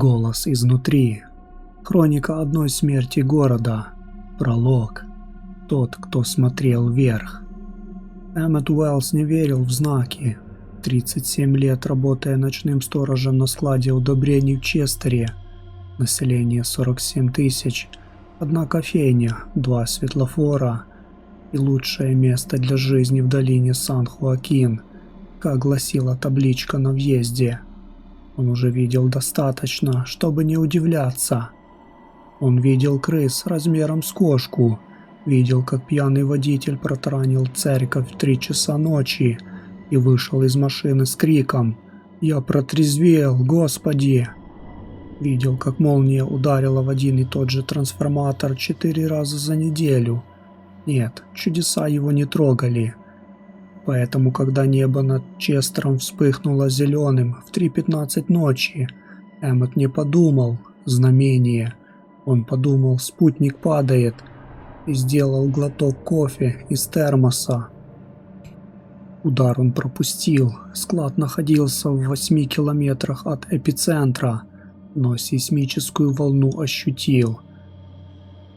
Голос изнутри. Хроника одной смерти города. Пролог. Тот, кто смотрел вверх. Эммет Уэллс не верил в знаки. 37 лет работая ночным сторожем на складе удобрений в Честере. Население 47 тысяч. Одна кофейня, 2 светлофора и лучшее место для жизни в долине Сан-Хоакин, как гласила табличка на въезде. Он уже видел достаточно, чтобы не удивляться. Он видел крыс размером с кошку, видел, как пьяный водитель протаранил церковь в 3 часа ночи и вышел из машины с криком «Я протрезвел, Господи!». Видел, как молния ударила в один и тот же трансформатор 4 раза за неделю. Нет, чудеса его не трогали. Поэтому, когда небо над Честером вспыхнуло зеленым в 3:15 ночи, Эммет не подумал «знамение». Он подумал «спутник падает» и сделал глоток кофе из термоса. Удар он пропустил. Склад находился в 8 километрах от эпицентра, но сейсмическую волну ощутил.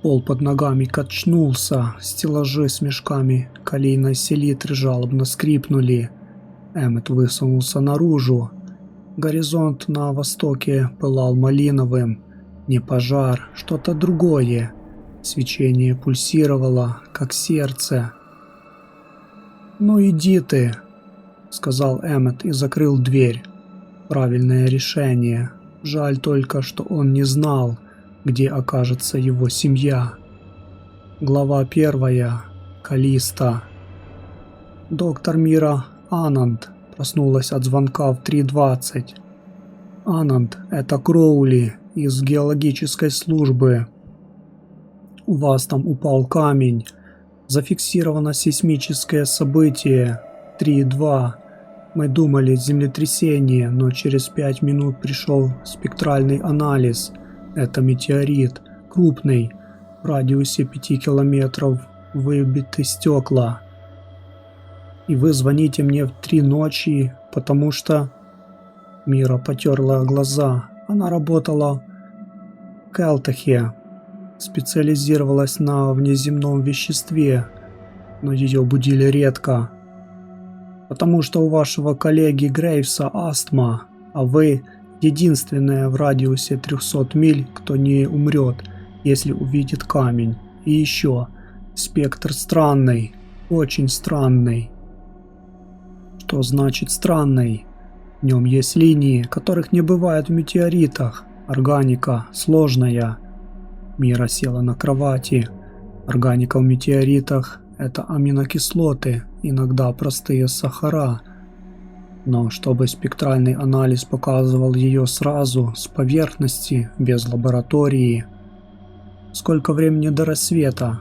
Пол под ногами качнулся, стеллажи с мешками калийной селитры жалобно скрипнули. Эммет высунулся наружу. Горизонт на востоке пылал малиновым. Не пожар, что-то другое. Свечение пульсировало, как сердце. «Ну иди ты», — сказал Эммет и закрыл дверь. Правильное решение. Жаль только, что он не знал, где окажется его семья. Глава 1. Калиста. Доктор Мира Ананд проснулась от звонка в 3:20. «Ананд, это Кроули из геологической службы. У вас там упал камень. Зафиксировано сейсмическое событие 3:2. Мы думали землетрясение, но через 5 минут пришел спектральный анализ. Это метеорит, крупный, в радиусе 5 километров выбиты стекла. И вы звоните мне в 3 ночи, потому что...» Мира потерла глаза. Она работала в Келтахе, специализировалась на внеземном веществе, но ее будили редко. «Потому что у вашего коллеги Грейвса астма, а вы единственная в радиусе 300 миль, кто не умрет, если увидит камень. И еще, спектр странный, очень странный». «Что значит странный?» «В нем есть линии, которых не бывает в метеоритах. Органика сложная». Мира села на кровати. Органика в метеоритах – это аминокислоты, иногда простые сахара. Но чтобы спектральный анализ показывал ее сразу, с поверхности, без лаборатории. «Сколько времени до рассвета?»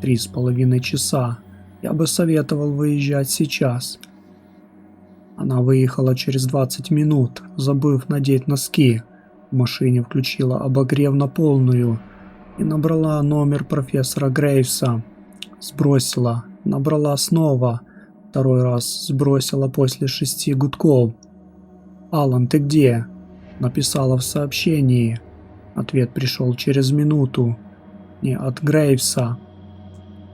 3,5 часа. Я бы советовал выезжать сейчас. Она выехала через 20 минут, забыв надеть носки. В машине включила обогрев на полную и набрала номер профессора Грейвса. Сбросила, набрала снова. Второй раз сбросила после 6 гудков. «Алан, ты где?» Написала в сообщении. Ответ пришел через минуту. Не от Грейвса.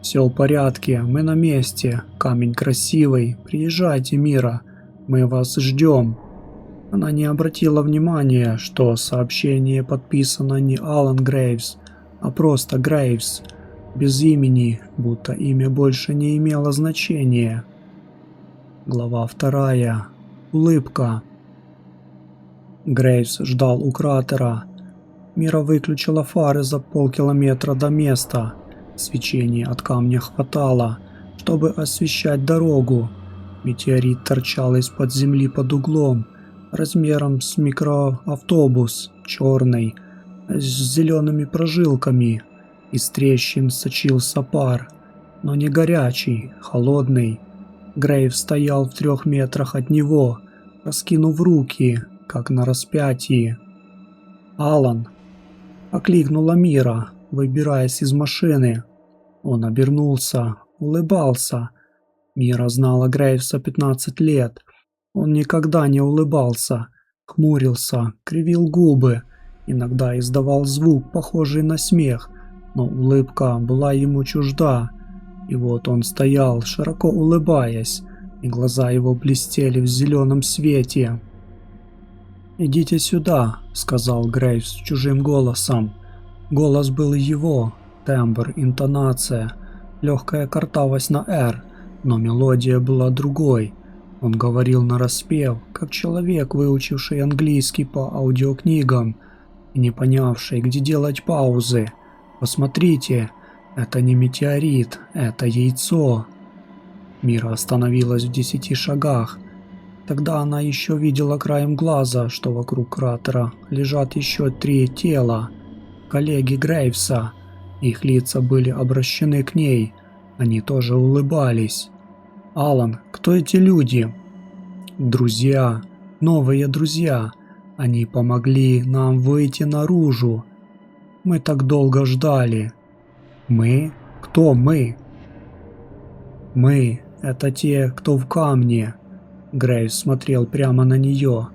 «Все в порядке, мы на месте. Камень красивый. Приезжайте, Мира. Мы вас ждем». Она не обратила внимания, что сообщение подписано не Алан Грейвс, а просто Грейвс. Без имени, будто имя больше не имело значения. Глава 2. Улыбка. Грейвс ждал у кратера. Мира выключила фары за полкилометра до места. Свечения от камня хватало, чтобы освещать дорогу. Метеорит торчал из-под земли под углом, размером с микроавтобус, черный, с зелеными прожилками. Из трещин сочился пар, но не горячий, холодный. Грейв стоял в 3 метрах от него, раскинув руки, как на распятии. «Алан!» — окликнула Мира, выбираясь из машины. Он обернулся, улыбался. Мира знала Грейвса 15 лет. Он никогда не улыбался, хмурился, кривил губы Иногда издавал звук, похожий на смех, но улыбка была ему чужда. И вот он стоял, широко улыбаясь, и глаза его блестели в зеленом свете. «Идите сюда», — сказал Грейвс чужим голосом. Голос был его, тембр, интонация, легкая картавость на «р», но мелодия была другой. Он говорил нараспев, как человек, выучивший английский по аудиокнигам и не понявший, где делать паузы. «Посмотрите, это не метеорит, это яйцо». Мира остановилась в 10 шагах. Тогда она еще видела краем глаза, что вокруг кратера лежат еще 3 тела. Коллеги Грейвса. Их лица были обращены к ней. Они тоже улыбались. «Алан, кто эти люди?» «Друзья. Новые друзья. Они помогли нам выйти наружу. Мы так долго ждали». «Мы? Кто мы?» «Мы — это те, кто в камне». Грейвс смотрел прямо на нее.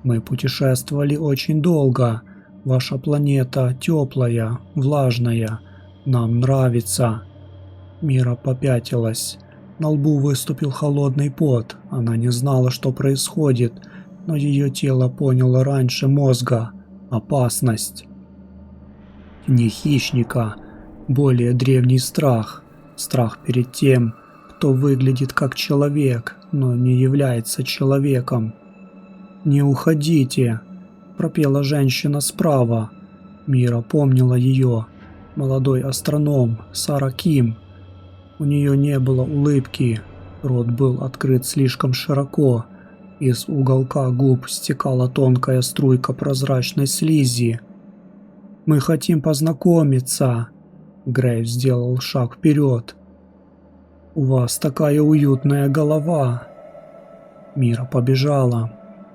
«Мы путешествовали очень долго. Ваша планета теплая, влажная. Нам нравится». Мира попятилась. На лбу выступил холодный пот. Она не знала, что происходит, но ее тело поняло раньше мозга. Опасность. Не хищника, более древний страх. Страх перед тем, кто выглядит как человек, но не является человеком. «Не уходите», – пропела женщина справа. Мира помнила ее. Молодой астроном Сара Ким. У нее не было улыбки, рот был открыт слишком широко. Из уголка губ стекала тонкая струйка прозрачной слизи. «Мы хотим познакомиться», – Грейв сделал шаг вперед. «У вас такая уютная голова». Мира побежала.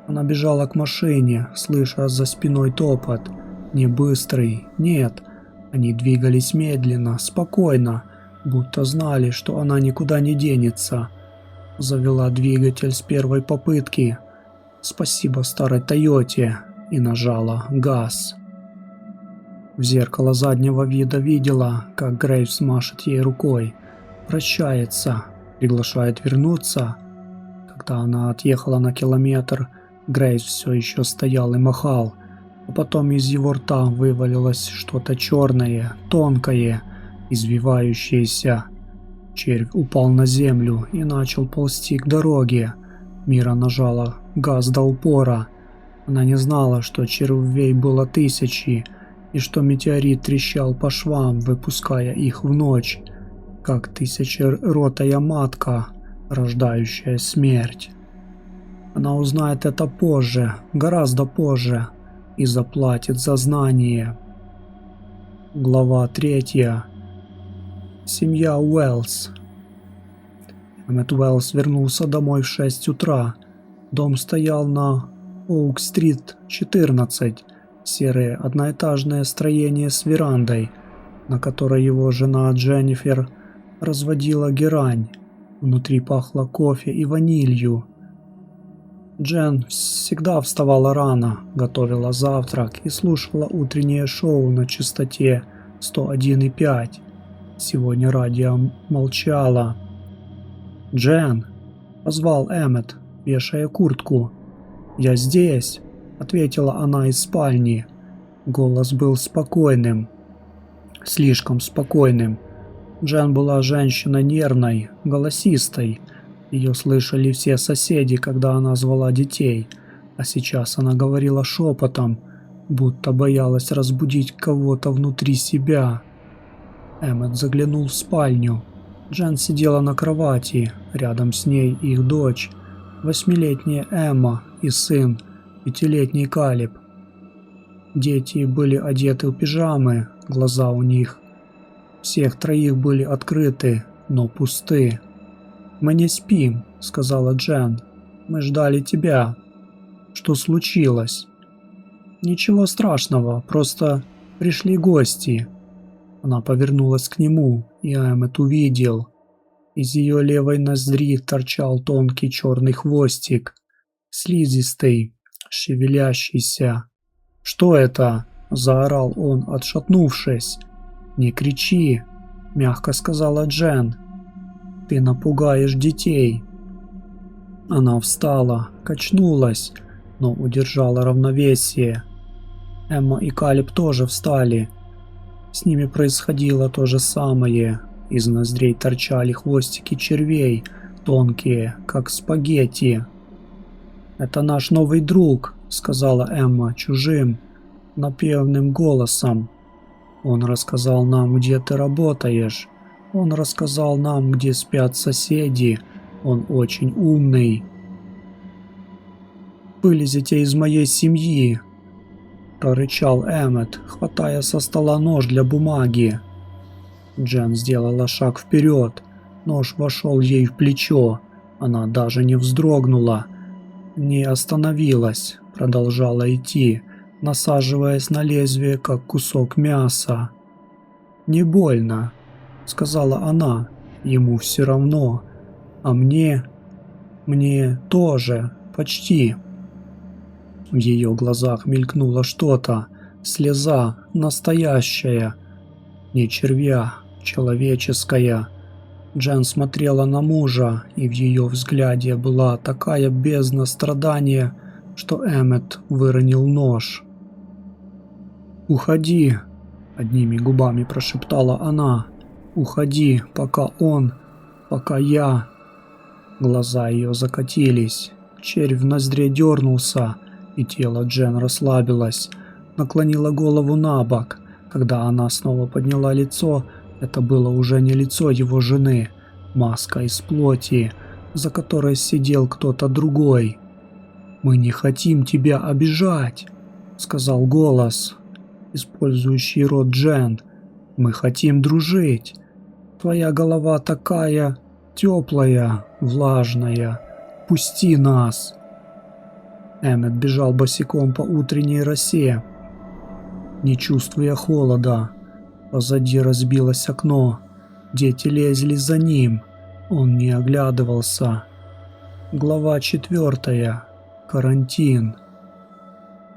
Она бежала к машине, слыша за спиной топот. Не быстрый, нет. Они двигались медленно, спокойно, будто знали, что она никуда не денется. Завела двигатель с первой попытки. Спасибо старой Тойоте. И нажала газ. В зеркало заднего вида видела, как Грейвс машет ей рукой. Прощается, приглашает вернуться. Когда она отъехала на километр, Грейвс все еще стоял и махал. А потом из его рта вывалилось что-то черное, тонкое, извивающееся. Червь упал на землю и начал ползти к дороге. Мира нажала газ до упора. Она не знала, что червей было тысячи, и что метеорит трещал по швам, выпуская их в ночь, как тысячеротая матка, рождающая смерть. Она узнает это позже, гораздо позже, и заплатит за знание. Глава 3. Семья Уэллс. Эммет Уэллс вернулся домой в 6 утра. Дом стоял на Оук-стрит, 14, серое одноэтажное строение с верандой, на которой его жена Дженнифер разводила герань. Внутри пахло кофе и ванилью. Джен всегда вставала рано, готовила завтрак и слушала утреннее шоу на частоте 101,5. Сегодня радио молчало. «Джен!» – позвал Эммет, вешая куртку. «Я здесь!» – ответила она из спальни. Голос был спокойным. Слишком спокойным. Джен была женщиной нервной, голосистой. Ее слышали все соседи, когда она звала детей. А сейчас она говорила шепотом, будто боялась разбудить кого-то внутри себя. Эммет заглянул в спальню. Джен сидела на кровати, рядом с ней их дочь, 8-летняя Эмма и сын, 5-летний Калиб. Дети были одеты в пижамы, глаза у них всех троих были открыты, но пусты. «Мы не спим», — сказала Джен. «Мы ждали тебя». «Что случилось?» «Ничего страшного, просто пришли гости». Она повернулась к нему, и Эммет увидел. Из ее левой ноздри торчал тонкий черный хвостик, слизистый, шевелящийся. «Что это?» – заорал он, отшатнувшись. «Не кричи», – мягко сказала Джен. «Ты напугаешь детей». Она встала, качнулась, но удержала равновесие. Эмма и Калиб тоже встали. С ними происходило то же самое. Из ноздрей торчали хвостики червей, тонкие, как спагетти. «Это наш новый друг», — сказала Эмма чужим, напевным голосом. «Он рассказал нам, где ты работаешь. Он рассказал нам, где спят соседи. Он очень умный». «Вылезите из моей семьи», — прорычал Эммет, хватая со стола нож для бумаги. Джен сделала шаг вперед. Нож вошел ей в плечо. Она даже не вздрогнула, не остановилась, продолжала идти, насаживаясь на лезвие, как кусок мяса. «Не больно», — сказала она. «Ему все равно. А мне тоже, почти». В ее глазах мелькнуло что-то, слеза, настоящая, не червя, человеческая. Джен смотрела на мужа, и в ее взгляде была такая бездна страдания, что Эммет выронил нож. «Уходи», — одними губами прошептала она. «Уходи, пока я...» Глаза ее закатились, червь в ноздре дернулся, и тело Джен расслабилось, наклонила голову на бок. Когда она снова подняла лицо, это было уже не лицо его жены, маска из плоти, за которой сидел кто-то другой. «Мы не хотим тебя обижать», — сказал голос, использующий рот Джен. «Мы хотим дружить. Твоя голова такая теплая, влажная. Пусти нас». Эммет бежал босиком по утренней росе, не чувствуя холода. Позади разбилось окно. Дети лезли за ним. Он не оглядывался. Глава 4. Карантин.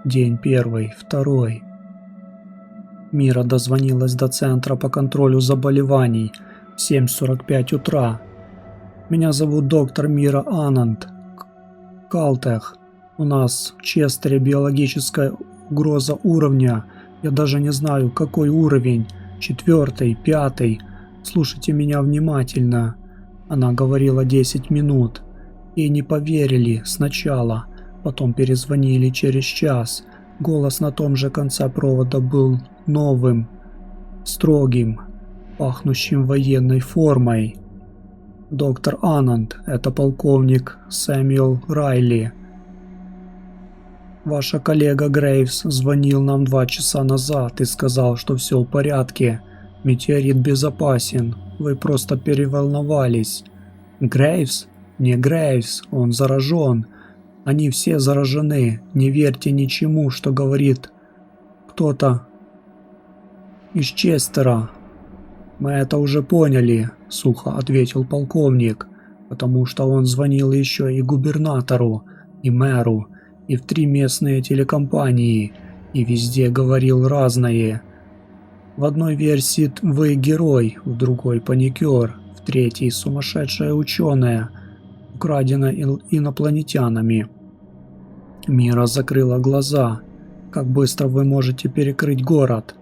День 1, 2. Мира дозвонилась до Центра по контролю заболеваний в 7:45 утра. «Меня зовут доктор Мира Ананд. Калтех. У нас в Честере биологическая угроза уровня. Я даже не знаю, какой уровень. 4, 5. Слушайте меня внимательно». Она говорила 10 минут. Ей не поверили сначала, потом перезвонили через час. Голос на том же конце провода был новым, строгим, пахнущим военной формой. «Доктор Ананд, это полковник Сэмюэл Райли. Ваша коллега Грейвс звонил нам 2 часа назад и сказал, что все в порядке. Метеорит безопасен. Вы просто переволновались». «Грейвс? Не Грейвс, он заражен. Они все заражены. Не верьте ничему, что говорит кто-то из Честера». «Мы это уже поняли», — сухо ответил полковник, «потому что он звонил еще и губернатору, и мэру, и в 3 местные телекомпании, и везде говорил разное. В одной версии вы герой, в другой паникер, в третьей сумасшедшая ученая, украдена инопланетянами». Мира закрыла глаза. «Как быстро вы можете перекрыть город?»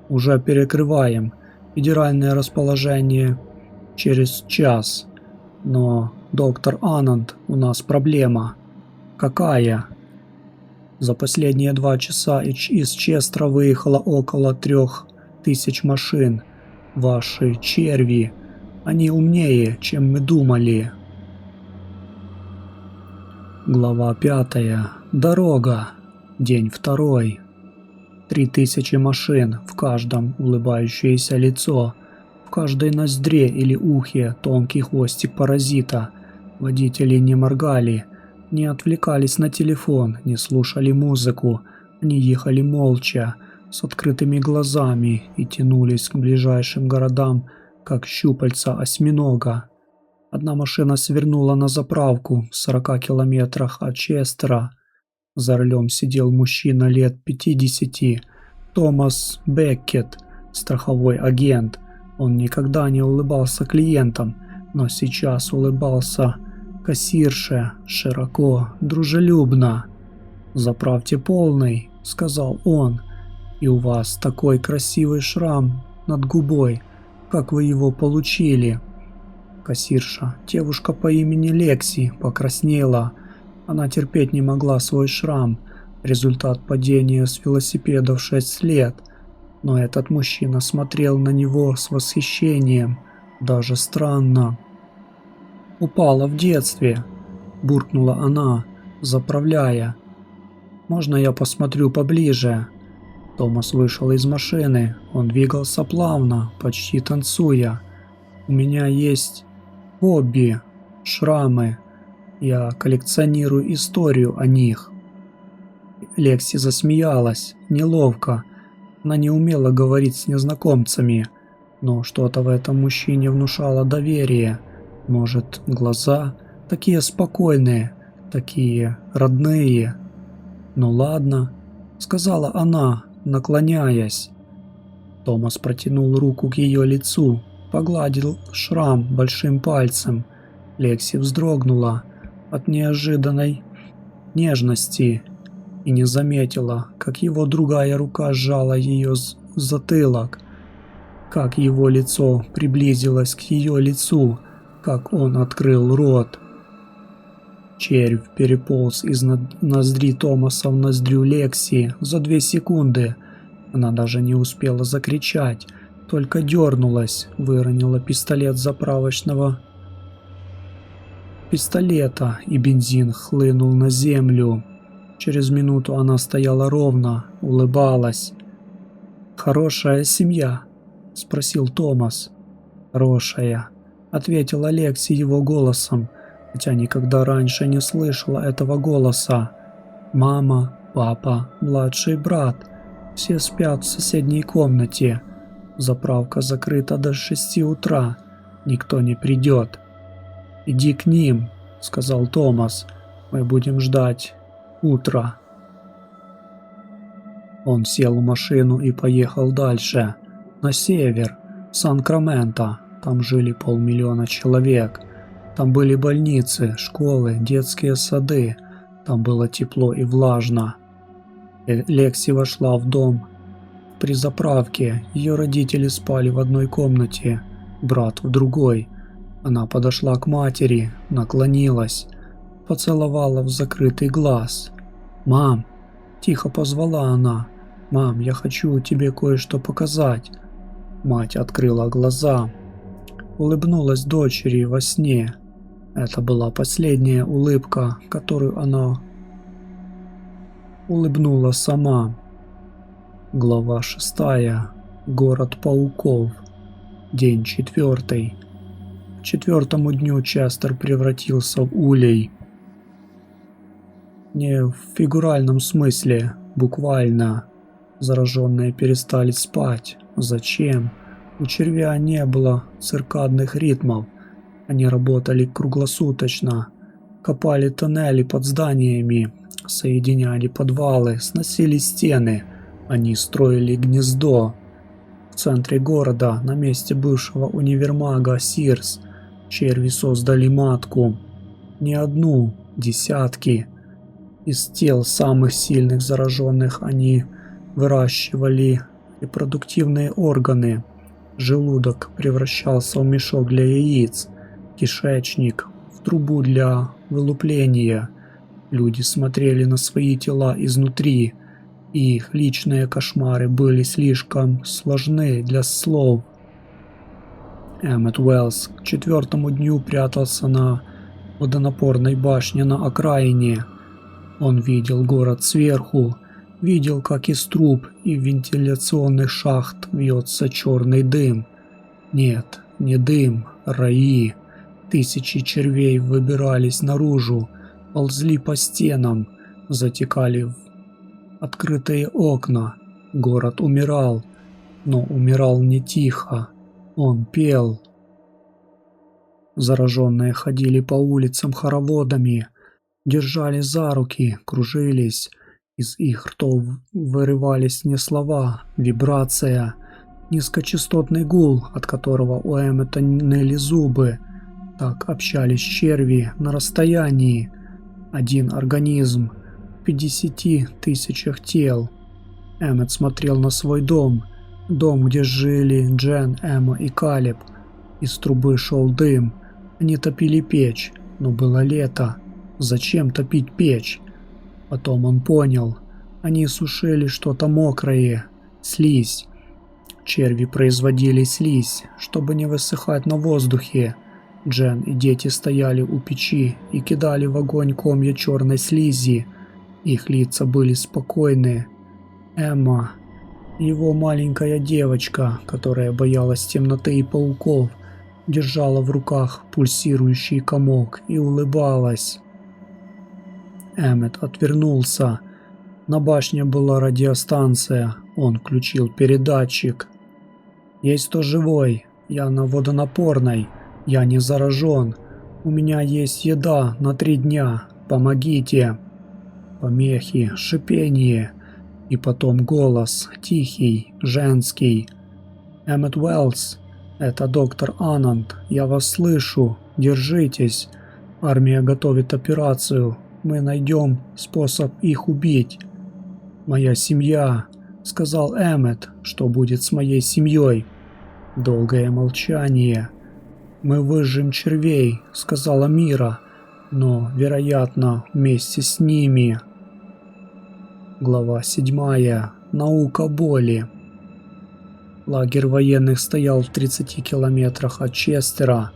«Уже перекрываем. Федеральное расположение через час. Но, доктор Ананд, у нас проблема». «Какая?» «За последние 2 часа из Честера выехало около 3000 машин. Ваши черви, они умнее, чем мы думали». Глава 5. Дорога. День 2. 3000 машин, в каждом улыбающееся лицо, в каждой ноздре или ухе тонкий хвостик паразита. Водители не моргали, не отвлекались на телефон, не слушали музыку. Они ехали молча, с открытыми глазами и тянулись к ближайшим городам, как щупальца осьминога. Одна машина свернула на заправку в 40 километрах от Честера. За рулем сидел мужчина лет 50, Томас Беккет, страховой агент. Он никогда не улыбался клиентам, но сейчас улыбался кассирше широко, дружелюбно. «Заправьте полный», — сказал он, — «и у вас такой красивый шрам над губой. Как вы его получили?» Кассирша, девушка по имени Лекси, покраснела. Она терпеть не могла свой шрам, результат падения с велосипеда в 6 лет. Но этот мужчина смотрел на него с восхищением, даже странно. «Упала в детстве», — буркнула она, заправляя. «Можно я посмотрю поближе?» Томас вышел из машины. Он двигался плавно, почти танцуя. «У меня есть хобби, шрамы. Я коллекционирую историю о них». Лекси засмеялась, неловко. Она не умела говорить с незнакомцами, но что-то в этом мужчине внушало доверие. Может, глаза такие спокойные, такие родные. «Ну ладно», — сказала она, наклоняясь. Томас протянул руку к ее лицу, погладил шрам большим пальцем. Лекси вздрогнула от неожиданной нежности и не заметила, как его другая рука сжала ее затылок, как его лицо приблизилось к ее лицу, как он открыл рот. Червь переполз из ноздри Томаса в ноздрю Лекси за 2 секунды. Она даже не успела закричать, только дернулась, выронила пистолет заправочного пистолета, и бензин хлынул на землю. Через минуту она стояла ровно, улыбалась. «Хорошая семья?» – спросил Томас. «Хорошая», – ответила Лекси его голосом, хотя никогда раньше не слышала этого голоса. «Мама, папа, младший брат. Все спят в соседней комнате. Заправка закрыта до 6 утра. Никто не придет». «Иди к ним», — сказал Томас. «Мы будем ждать утра». Он сел в машину и поехал дальше, на север, в Сан-Краменто. Там жили 500 000 человек. Там были больницы, школы, детские сады. Там было тепло и влажно. Лекси вошла в дом при заправке. Ее родители спали в одной комнате, брат в другой. Она подошла к матери, наклонилась, поцеловала в закрытый глаз. «Мам!» – тихо позвала она. «Мам, я хочу тебе кое-что показать». Мать открыла глаза, улыбнулась дочери во сне. Это была последняя улыбка, которую она улыбнула сама. Глава 6. Город пауков. День 4. К 4-му дню Честер превратился в улей. Не в фигуральном смысле, буквально. Зараженные перестали спать. Зачем? У червя не было циркадных ритмов. Они работали круглосуточно. Копали тоннели под зданиями, соединяли подвалы, сносили стены. Они строили гнездо. В центре города, на месте бывшего универмага Сирс, черви создали матку. Не одну, десятки. Из тел самых сильных зараженных они выращивали репродуктивные органы. Желудок превращался в мешок для яиц, кишечник в трубу для вылупления. Люди смотрели на свои тела изнутри, и их личные кошмары были слишком сложны для слов. Эммет Уэллс к 4-му дню прятался на водонапорной башне на окраине. Он видел город сверху, видел, как из труб и вентиляционных шахт вьется черный дым. Нет, не дым, раи. Тысячи червей выбирались наружу, ползли по стенам, затекали в открытые окна. Город умирал, но умирал не тихо. Он пел. Зараженные ходили по улицам хороводами. держали за руки, кружились. Из их ртов вырывались не слова, вибрация, низкочастотный гул, от которого у Эммета ныли зубы. Так общались черви на расстоянии. Один организм в 50 тысячах тел. Эммет смотрел на свой дом, где жили Джен, Эмма и Калеб. Из трубы шел дым. Они топили печь, но было лето. Зачем топить печь? Потом он понял. Они сушили что-то мокрое. Слизь. Черви производили слизь, чтобы не высыхать на воздухе. Джен и дети стояли у печи и кидали в огонь комья черной слизи. Их лица были спокойны. Эмма, его маленькая девочка, которая боялась темноты и пауков, держала в руках пульсирующий комок и улыбалась. Эммет отвернулся. На башне была радиостанция. Он включил передатчик. «Есть кто живой? Я на водонапорной. Я не заражен. У меня есть еда на 3 дня. Помогите!» Помехи, шипение. И потом голос, тихий, женский. «Эммет Уэллс, это доктор Ананд. Я вас слышу. Держитесь. Армия готовит операцию. Мы найдем способ их убить. Моя семья», — сказал Эммет. «Что будет с моей семьей?» Долгое молчание. «Мы выжжем червей», — сказала Мира, «но, вероятно, вместе с ними». Глава 7. Наука боли. Лагерь военных стоял в 30 километрах от Честера,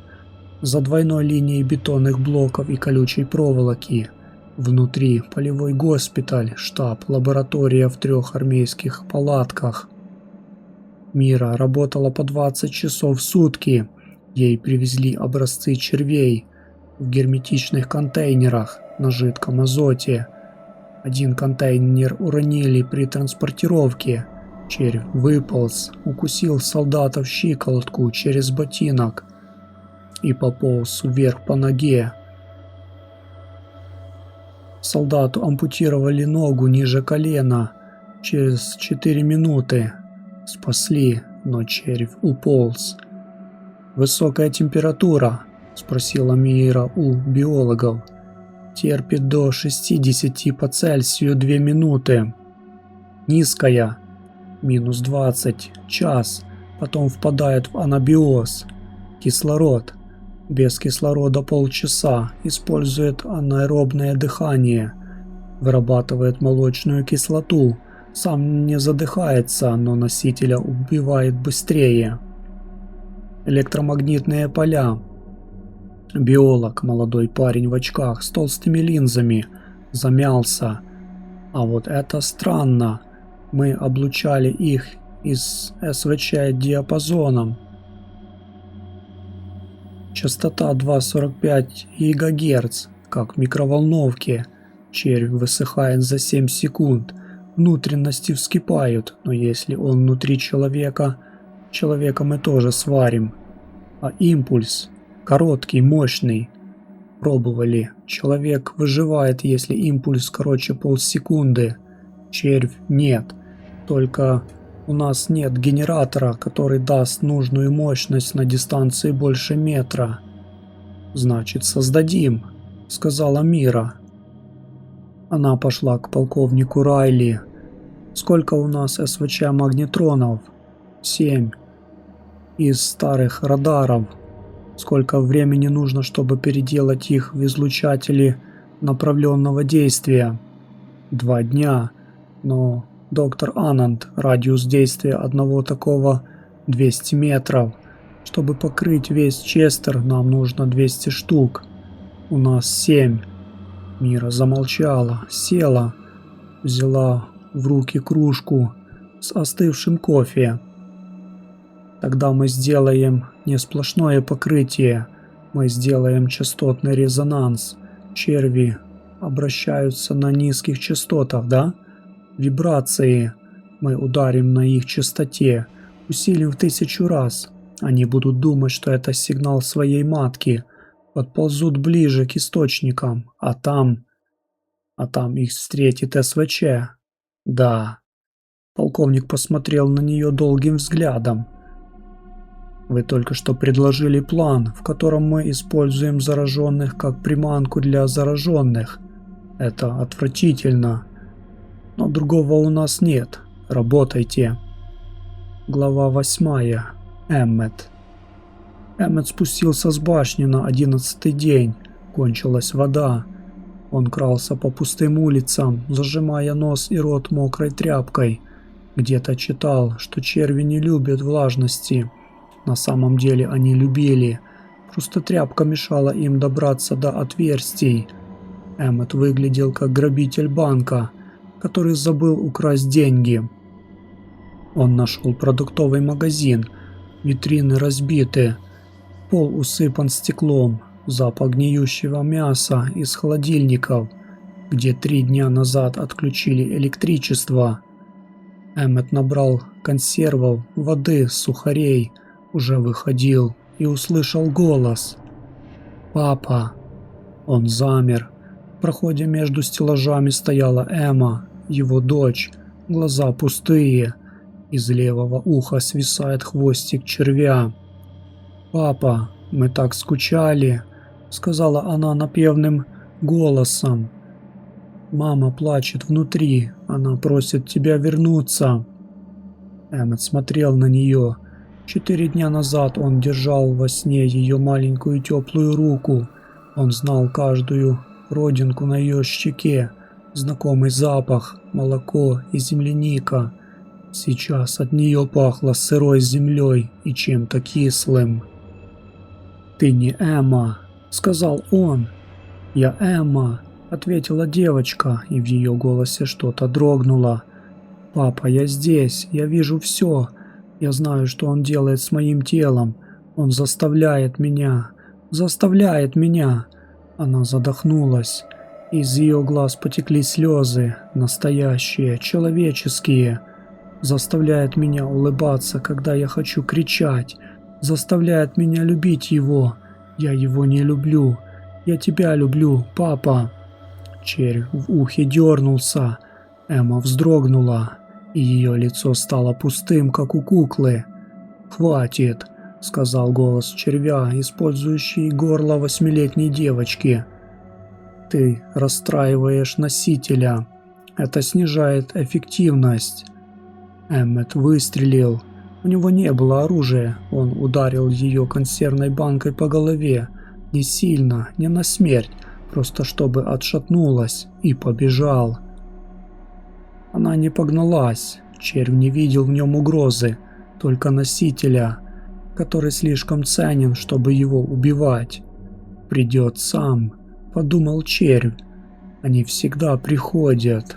за двойной линией бетонных блоков и колючей проволоки. Внутри полевой госпиталь, штаб, лаборатория в 3 армейских палатках. Мира работала по 20 часов в сутки. Ей привезли образцы червей в герметичных контейнерах на жидком азоте. Один контейнер уронили при транспортировке. Червь выполз, укусил солдата в щиколотку через ботинок и пополз вверх по ноге. Солдату ампутировали ногу ниже колена. Через 4 минуты спасли, но червь уполз. «Высокая температура?» – спросила Мира у биологов. «Терпит до 60 по Цельсию 2 минуты». «Низкая?» -20, час, потом впадает в анабиоз. Кислород. Без кислорода полчаса, использует анаэробное дыхание, вырабатывает молочную кислоту, сам не задыхается, но носителя убивает быстрее. Электромагнитные поля. Биолог, молодой парень в очках с толстыми линзами, замялся. А вот это странно. Мы облучали их из СВЧ диапазоном. Частота 2,45 ГГц, как в микроволновке. Червь высыхает за 7 секунд. Внутренности вскипают, но если он внутри человека, человека мы тоже сварим. А импульс короткий, мощный. Пробовали. Человек выживает, если импульс короче полсекунды. Червь нет. Только у нас нет генератора, который даст нужную мощность на дистанции больше метра. «Значит, создадим», — сказала Мира. Она пошла к полковнику Райли. «Сколько у нас СВЧ-магнетронов?» 7. Из старых радаров. Сколько времени нужно, чтобы переделать их в излучатели направленного действия? 2 дня. Но, доктор Ананд, радиус действия одного такого 200 метров. Чтобы покрыть весь Честер, нам нужно 200 штук. У нас 7. Мира замолчала, села, взяла в руки кружку с остывшим кофе. «Тогда мы сделаем не сплошное покрытие, мы сделаем частотный резонанс. Черви обращаются на низких частотах, да? Вибрации. Мы ударим на их частоте, усилим в 1000 раз. Они будут думать, что это сигнал своей матки, подползут ближе к источникам, а там А там их встретит СВЧ. Да. Полковник посмотрел на нее долгим взглядом. Вы только что предложили план, в котором мы используем зараженных как приманку для зараженных. Это отвратительно. Но другого у нас нет. Работайте. Глава 8. Эммет. Эммет спустился с башни на 11-й день. Кончилась вода. Он крался по пустым улицам, зажимая нос и рот мокрой тряпкой. Где-то читал, что черви не любят влажности. На самом деле они любили. Просто тряпка мешала им добраться до отверстий. Эммет выглядел как грабитель банка, который забыл украсть деньги. Он нашел продуктовый магазин. Витрины разбиты. Пол усыпан стеклом. Запах гниющего мяса из холодильников, где 3 дня назад отключили электричество. Эммет набрал консервов, воды, сухарей, уже выходил и услышал голос. «Папа!» Он замер. В проходе между стеллажами стояла Эмма, его дочь, глаза пустые. Из левого уха свисает хвостик червя. «Папа, мы так скучали!» — сказала она напевным голосом. «Мама плачет внутри, она просит тебя вернуться». Эммет смотрел на нее. 4 дня назад он держал во сне ее маленькую теплую руку. Он знал каждую родинку на ее щеке, знакомый запах, молоко и земляника. Сейчас от нее пахло сырой землей и чем-то кислым. «Ты не Эмма», — сказал он. «Я Эмма», — ответила девочка, и в ее голосе что-то дрогнуло. «Папа, я здесь, я вижу все. Я знаю, что он делает с моим телом. Он заставляет меня. Заставляет меня». Она задохнулась. Из ее глаз потекли слезы, настоящие, человеческие. Заставляет меня улыбаться, когда я хочу кричать. Заставляет меня любить его. Я его не люблю. Я тебя люблю, папа. Червь в ухе дернулся. Эмма вздрогнула, и ее лицо стало пустым, как у куклы. «Хватит», — сказал голос червя, использующий горло 8-летней девочки. «Ты расстраиваешь носителя. Это снижает эффективность». Эммет выстрелил. У него не было оружия. Он ударил ее консервной банкой по голове. Не сильно, не на смерть, просто чтобы отшатнулась, и побежал. Она не погналась. Червь не видел в нем угрозы, только носителя, который слишком ценен, чтобы его убивать. «Придет сам», — подумал червь. «Они всегда приходят».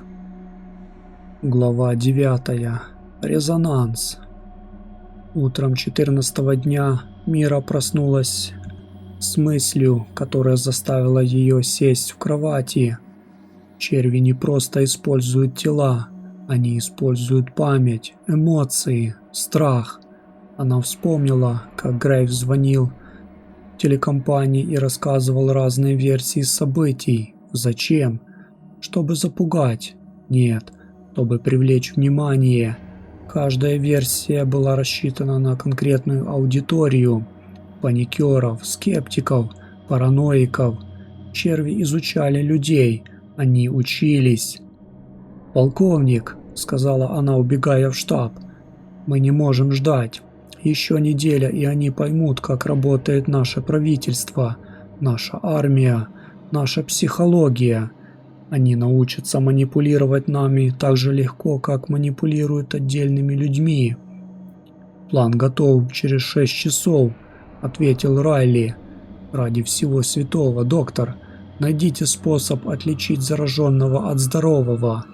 Глава 9. Резонанс. Утром 14-го дня Мира проснулась с мыслью, которая заставила ее сесть в кровати. Черви не просто используют тела, они используют память, эмоции, страх. Она вспомнила, как Грейв звонил телекомпании и рассказывал разные версии событий. Зачем? Чтобы запугать? Нет, чтобы привлечь внимание. Каждая версия была рассчитана на конкретную аудиторию. Паникеров, скептиков, параноиков. Черви изучали людей, они учились. «Полковник», — сказала она, убегая в штаб, — «мы не можем ждать. Еще неделя, и они поймут, как работает наше правительство, наша армия, наша психология. Они научатся манипулировать нами так же легко, как манипулируют отдельными людьми». «План готов через 6 часов», — ответил Райли. «Ради всего святого, доктор, найдите способ отличить зараженного от здорового».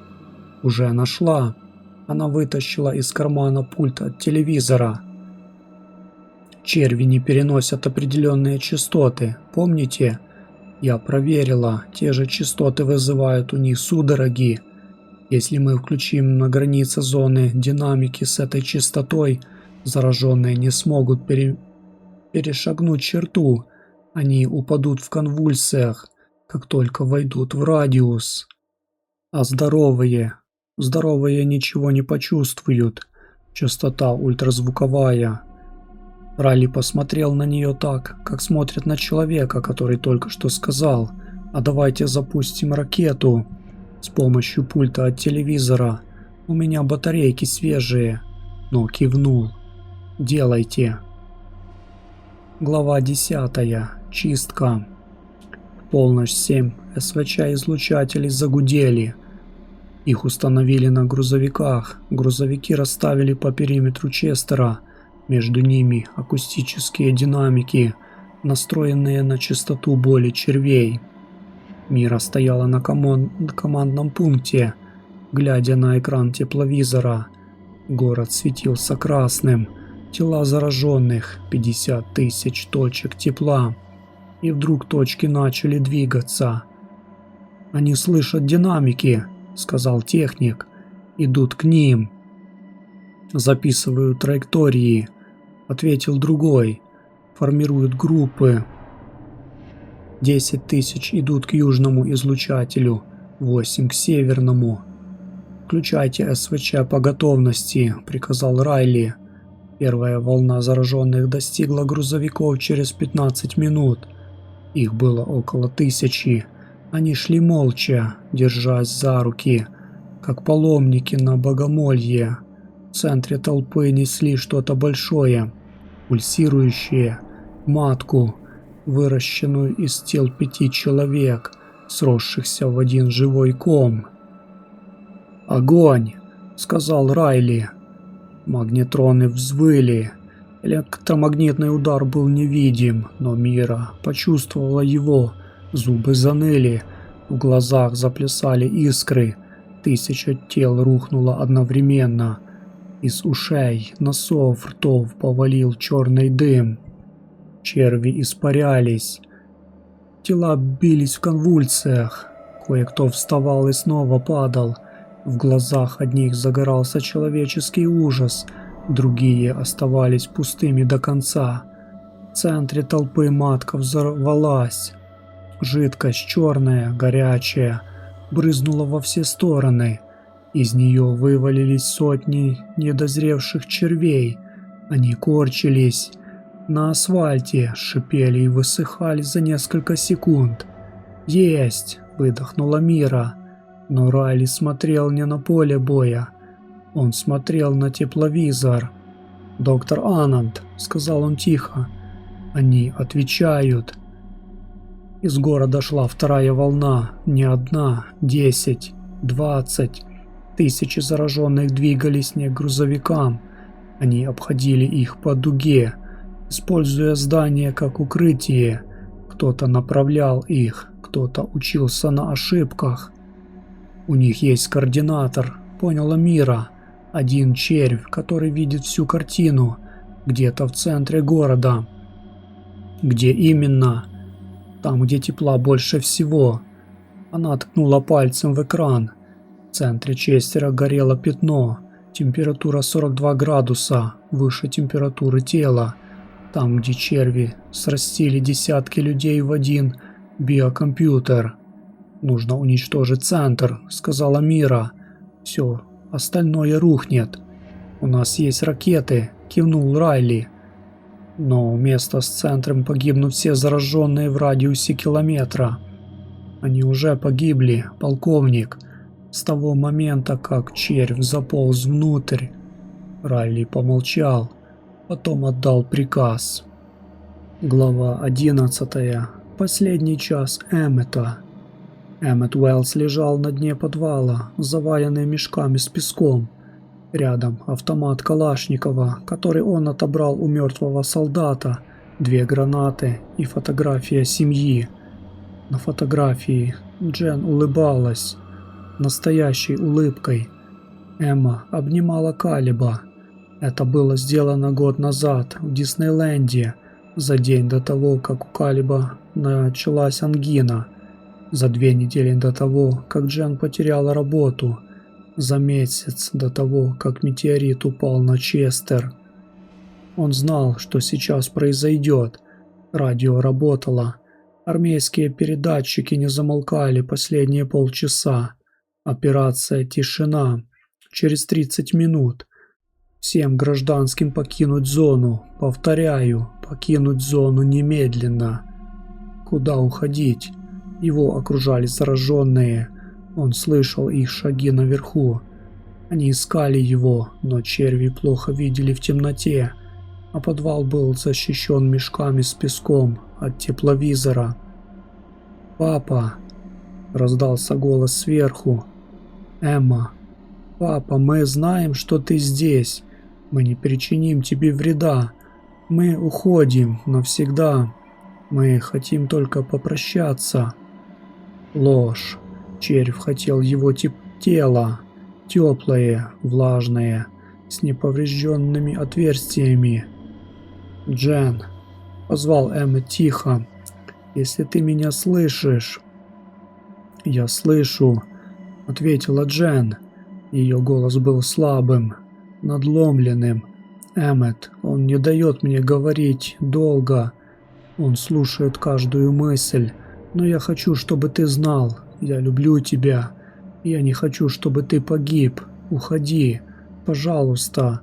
«Уже нашла». Она вытащила из кармана пульт от телевизора. «Черви не переносят определенные частоты, помните? Я проверила, те же частоты вызывают у них судороги. Если мы включим на границе зоны динамики с этой частотой, зараженные не смогут перешагнуть черту. Они упадут в конвульсиях, как только войдут в радиус». А здоровые ничего не почувствуют. Частота ультразвуковая. Райли посмотрел на нее так, как смотрит на человека, который только что сказал: «А давайте запустим ракету с помощью пульта от телевизора. У меня батарейки свежие». Но кивнул. «Делайте». Глава 10. Чистка. В полночь 7 СВЧ-излучателей загудели. Их установили на грузовиках. Грузовики расставили по периметру Честера. Между ними акустические динамики, настроенные на частоту боли червей. Мира стояла на командном пункте, глядя на экран тепловизора. Город светился красным. Тела зараженных, 50 тысяч точек тепла. И вдруг точки начали двигаться. «Они слышат динамики», — сказал техник. «Идут к ним». «Записывают траектории», — ответил другой. «Формируют группы. 10 тысяч идут к южному излучателю, 8 к северному». «Включайте СВЧ по готовности», — приказал Райли. Первая волна зараженных достигла грузовиков через 15 минут. Их было около 1000. Они шли молча, держась за руки, как паломники на богомолье. В центре толпы несли что-то большое, пульсирующее, матку, выращенную из тел 5 человек, сросшихся в один живой ком. «Огонь!» — сказал Райли. Магнетроны взвыли. Электромагнитный удар был невидим, но Мира почувствовала его. Зубы заныли, в глазах заплясали искры. 1000 тел рухнуло одновременно. Из ушей, носов, ртов повалил черный дым. Черви испарялись. Тела бились в конвульсиях. Кое-кто вставал и снова падал. В глазах одних загорался человеческий ужас, другие оставались пустыми до конца. В центре толпы матка взорвалась. Жидкость черная, горячая, брызнула во все стороны. Из нее вывалились сотни недозревших червей. Они корчились на асфальте, шипели и высыхали за несколько секунд. «Есть!» — выдохнула Мира. Но Райли смотрел не на поле боя. Он смотрел на тепловизор. «Доктор Ананд», — сказал он тихо, — «они отвечают». Из города шла вторая волна, не одна, 10, 20. Тысячи зараженных двигались не к грузовикам. Они обходили их по дуге, используя здание как укрытие. Кто-то направлял их, кто-то учился на ошибках. «У них есть координатор», — поняла Мира. «Один червь, который видит всю картину, где-то в центре города». «Где именно?» «Там, где тепла больше всего». Она ткнула пальцем в экран. В центре Честера горело пятно. Температура 42 градуса, выше температуры тела. Там, где черви срастили десятки людей в один биокомпьютер. «Нужно уничтожить центр», — сказала Мира. «Все, остальное рухнет». «У нас есть ракеты», — кивнул Райли. «Но вместо с центром погибнут все зараженные в радиусе километра». «Они уже погибли, полковник, с того момента, как червь заполз внутрь». Райли помолчал, потом отдал приказ. Глава 11. Последний час Эммета. Эммет Уэллс лежал на дне подвала, заваленный мешками с песком. Рядом автомат Калашникова, который он отобрал у мертвого солдата, 2 гранаты и фотография семьи. На фотографии Джен улыбалась, настоящей улыбкой. Эмма обнимала Калиба. Это было сделано год назад в Диснейленде, за день до того, как у Калиба началась ангина. За 2 недели до того, как Джен потеряла работу. За месяц до того, как метеорит упал на Честер. Он знал, что сейчас произойдет. Радио работало. Армейские передатчики не замолкали последние полчаса. Операция «Тишина». Через 30 минут. Всем гражданским покинуть зону. Повторяю, покинуть зону немедленно. Куда уходить? Его окружали зараженные. Он слышал их шаги наверху. Они искали его, но черви плохо видели в темноте, а подвал был защищен мешками с песком от тепловизора. «Папа!» – раздался голос сверху. «Эмма! Папа, мы знаем, что ты здесь. Мы не причиним тебе вреда. Мы уходим навсегда. Мы хотим только попрощаться». Ложь. Червь хотел его тело. Теплое, влажное, с неповрежденными отверстиями. «Джен!» – позвал Эммет тихо. «Если ты меня слышишь...» «Я слышу», – ответила Джен. Ее голос был слабым, надломленным. «Эммет, он не дает мне говорить долго. Он слушает каждую мысль. Но я хочу, чтобы ты знал, я люблю тебя. Я не хочу, чтобы ты погиб. Уходи, пожалуйста.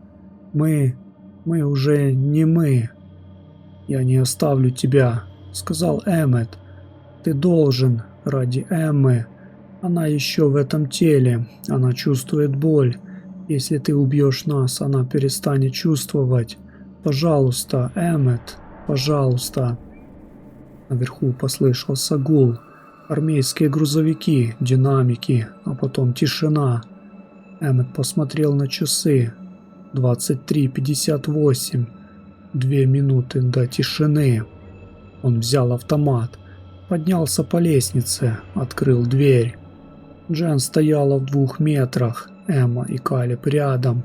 Мы уже не мы. Я не оставлю тебя», — сказал Эммет. «Ты должен, ради Эммы. Она еще в этом теле. Она чувствует боль. Если ты убьешь нас, она перестанет чувствовать. Пожалуйста, Эммет, пожалуйста». Наверху послышался гул. Армейские грузовики, динамики, а потом тишина. Эммет посмотрел на часы. 23:58. 2 минуты до тишины. Он взял автомат, поднялся по лестнице, открыл дверь. Джен стояла в 2 метрах, Эмма и Калеб рядом.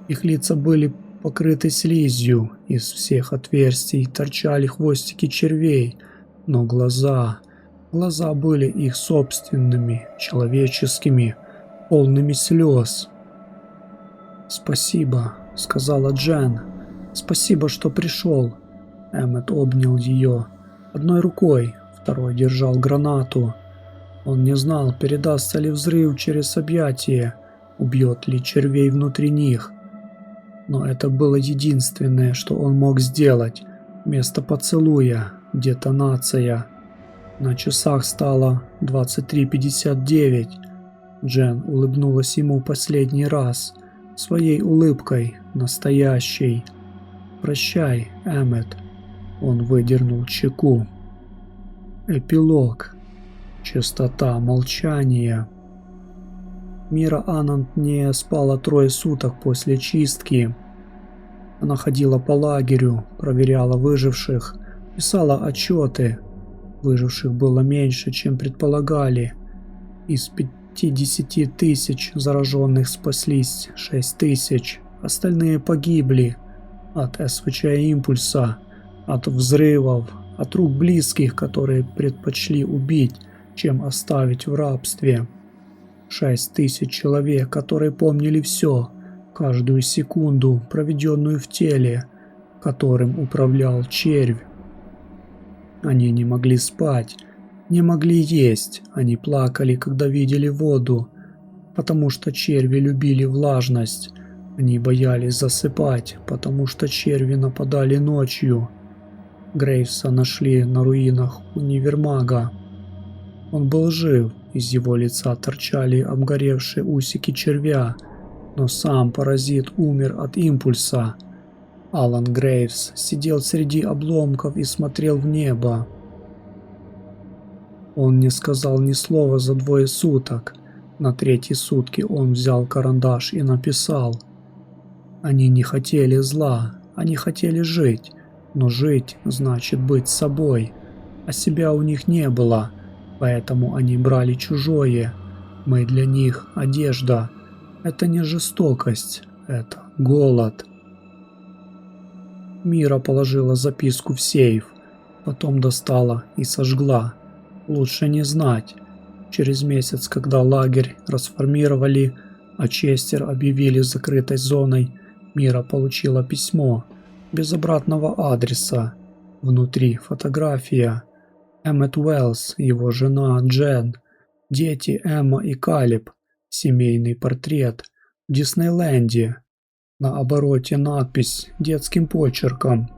Их лица были покрыты слизью, из всех отверстий торчали хвостики червей, но глаза были их собственными, человеческими, полными слез. «Спасибо», — сказала Джен. «Спасибо, что пришел». Эммет обнял ее одной рукой, второй держал гранату. Он не знал, передастся ли взрыв через объятие, убьет ли червей внутри них. Но это было единственное, что он мог сделать. Вместо поцелуя – детонация. На часах стало 23:59. Джен улыбнулась ему последний раз, своей улыбкой, настоящей. «Прощай, Эммет». Он выдернул чеку. Эпилог. Частота молчания. Мира Ананд не спала 3 суток после чистки. Она ходила по лагерю, проверяла выживших, писала отчеты. Выживших было меньше, чем предполагали. Из 50 тысяч зараженных спаслись 6 тысяч. Остальные погибли от СВЧ-импульса, от взрывов, от рук близких, которые предпочли убить, чем оставить в рабстве. 6 тысяч человек, которые помнили все, каждую секунду, проведенную в теле, которым управлял червь. Они не могли спать, не могли есть, они плакали, когда видели воду, потому что черви любили влажность. Они боялись засыпать, потому что черви нападали ночью. Грейвса нашли на руинах универмага. Он был жив, из его лица торчали обгоревшие усики червя, но сам паразит умер от импульса. Алан Грейвс сидел среди обломков и смотрел в небо. Он не сказал ни слова за 2 суток. На 3-й сутки он взял карандаш и написал: «Они не хотели зла, они хотели жить, но жить значит быть собой, а себя у них не было, поэтому они брали чужое. Мы для них одежда. Это не жестокость, это голод». Мира положила записку в сейф, потом достала и сожгла. Лучше не знать. Через месяц, когда лагерь расформировали, а Честер объявили закрытой зоной, Мира получила письмо без обратного адреса. Внутри фотография. Эммет Уэллс, его жена Джен, дети Эмма и Калеб, Семейный портрет в Диснейленде. На обороте надпись детским почерком.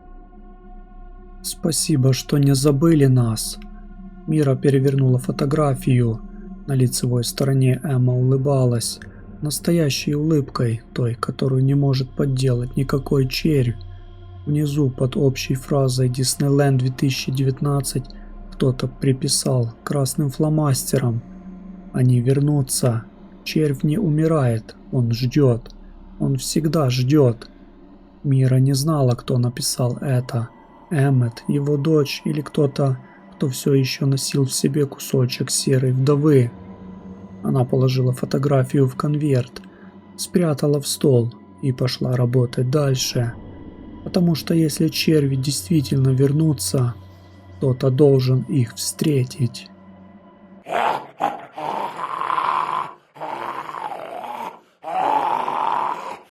«Спасибо, что не забыли нас». Мира перевернула фотографию. На лицевой стороне Эмма улыбалась. Настоящей улыбкой, той, которую не может подделать никакой червь. Внизу под общей фразой «Диснейленд 2019» кто-то приписал красным фломастером: «Они вернутся. Червь не умирает, он ждет. Он всегда ждет». Мира не знала, кто написал это. Эммет, его дочь или кто-то, кто все еще носил в себе кусочек серой вдовы. Она положила фотографию в конверт, спрятала в стол и пошла работать дальше. Потому что если черви действительно вернутся, кто-то должен их встретить.